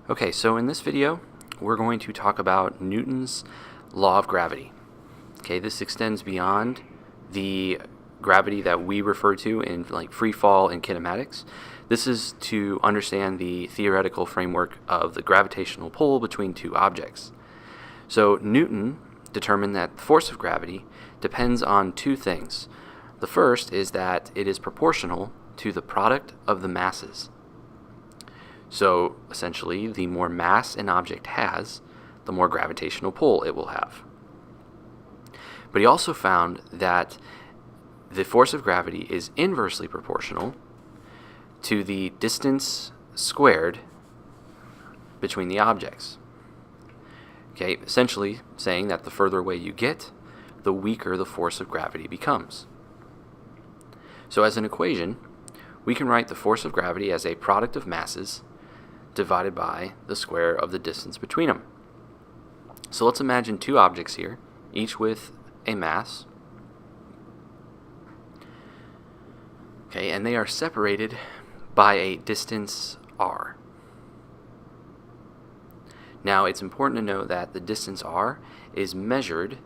Okay, so in this video, we're going to talk about Newton's law of gravity. Okay, this extends beyond the gravity that we refer to in like free fall and kinematics. This is to understand the theoretical framework of the gravitational pull between two objects. So Newton determined that the force of gravity depends on two things. The first is that it is proportional to the product of the masses. So essentially, the more mass an object has, the more gravitational pull it will have. But he also found that the force of gravity is inversely proportional to the distance squared between the objects. Okay, essentially saying that the further away you get, the weaker the force of gravity becomes. So as an equation, we can write the force of gravity as a product of masses divided by the square of the distance between them. So let's imagine two objects here, each with a mass. Okay, and they are separated by a distance r. Now it's important to note that the distance r is measured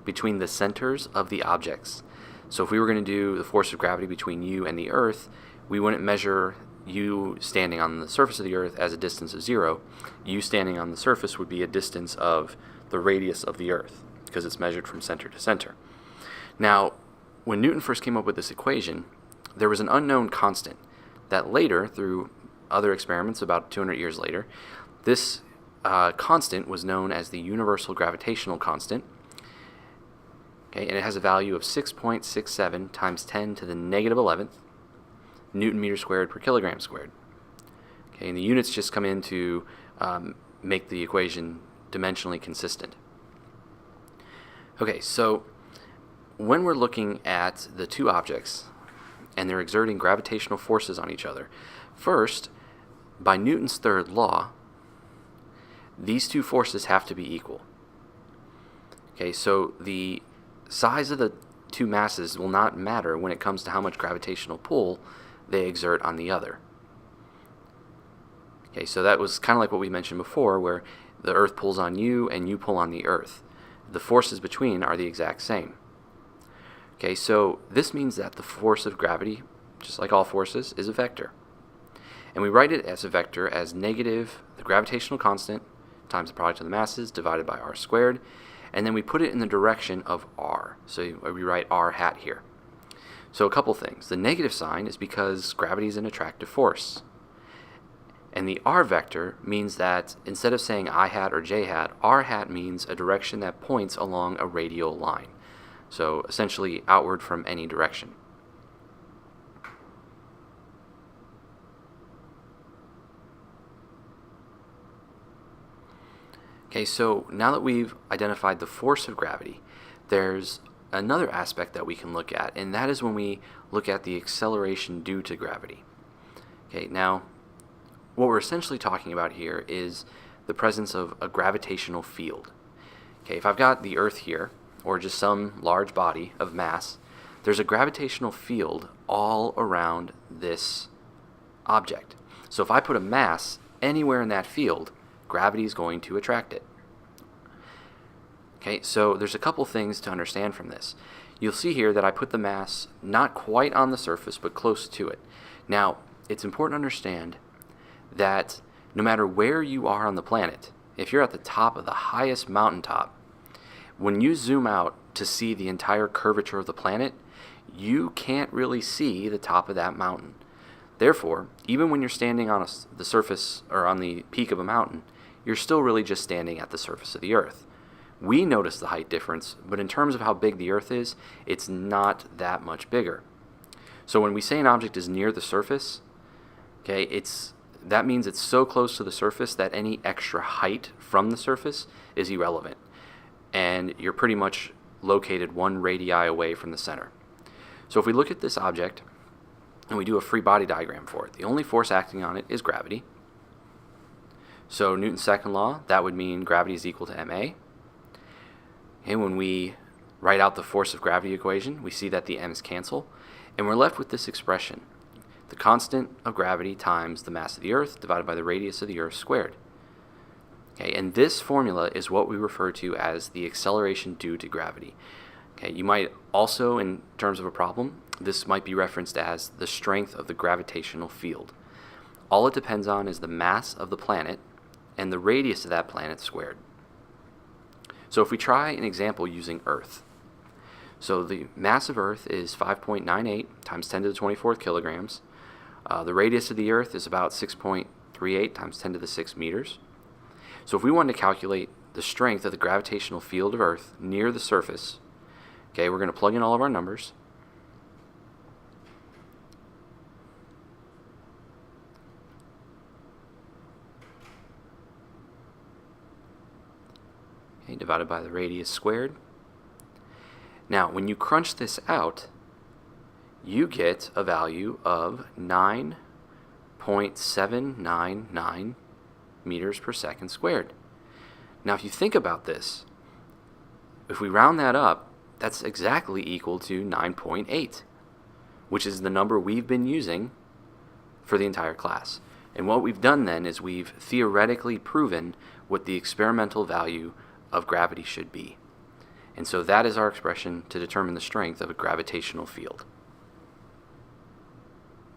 between the centers of the objects. So if we were going to do the force of gravity between you and the Earth, we wouldn't measure you standing on the surface of the Earth as a distance of 0. You standing on the surface would be a distance of the radius of the Earth, because it's measured from center to center. Now, when Newton first came up with this equation, there was an unknown constant that later, through other experiments about 200 years later, this constant was known as the universal gravitational constant. Okay, and it has a value of 6.67 times 10 to the negative 11th Newton meter squared per kilogram squared. Okay, and the units just come in to make the equation dimensionally consistent. Okay, so when we're looking at the two objects and they're exerting gravitational forces on each other, first, by Newton's third law, these two forces have to be equal. Okay, so the size of the two masses will not matter when it comes to how much gravitational pull they exert on the other. Okay, so that was kind of like what we mentioned before, where the Earth pulls on you and you pull on the Earth. The forces between are the exact same. Okay, so this means that the force of gravity, just like all forces, is a vector. And we write it as a vector as negative the gravitational constant times the product of the masses divided by r squared, and then we put it in the direction of r. So we write r hat here. So a couple things. The negative sign is because gravity is an attractive force. And the r vector means that instead of saying I hat or j hat, r hat means a direction that points along a radial line. So essentially outward from any direction. Okay, so now that we've identified the force of gravity, there's another aspect that we can look at, and that is when we look at the acceleration due to gravity. Okay, now what we're essentially talking about here is the presence of a gravitational field. Okay, if I've got the Earth here, or just some large body of mass, there's a gravitational field all around this object. So if I put a mass anywhere in that field, gravity is going to attract it. Okay, so there's a couple things to understand from this. You'll see here that I put the mass not quite on the surface, but close to it. Now, it's important to understand that no matter where you are on the planet, if you're at the top of the highest mountaintop, when you zoom out to see the entire curvature of the planet, you can't really see the top of that mountain. Therefore, even when you're standing on the surface or on the peak of a mountain, you're still really just standing at the surface of the Earth. We notice the height difference, but in terms of how big the Earth is, it's not that much bigger. So when we say an object is near the surface, okay, that means it's so close to the surface that any extra height from the surface is irrelevant, and you're pretty much located one radii away from the center. So if we look at this object and we do a free body diagram for it, the only force acting on it is gravity. So Newton's second law, that would mean gravity is equal to ma. And when we write out the force of gravity equation, we see that the m's cancel, and we're left with this expression. the constant of gravity times the mass of the Earth divided by the radius of the Earth squared. Okay, and this formula is what we refer to as the acceleration due to gravity. Okay, you might also, in terms of a problem, this might be referenced as the strength of the gravitational field. All it depends on is the mass of the planet and the radius of that planet squared. So if we try an example using Earth, so the mass of Earth is 5.98 times 10 to the 24th kilograms. The radius of the Earth is about 6.38 times 10 to the 6 meters. So if we wanted to calculate the strength of the gravitational field of Earth near the surface, okay, we're going to plug in all of our numbers. Okay, divided by the radius squared. Now, when you crunch this out, you get a value of 9.799 meters per second squared. Now, if you think about this, if we round that up, that's exactly equal to 9.8, which is the number we've been using for the entire class. And what we've done then is we've theoretically proven what the experimental value of gravity should be. And so that is our expression to determine the strength of a gravitational field.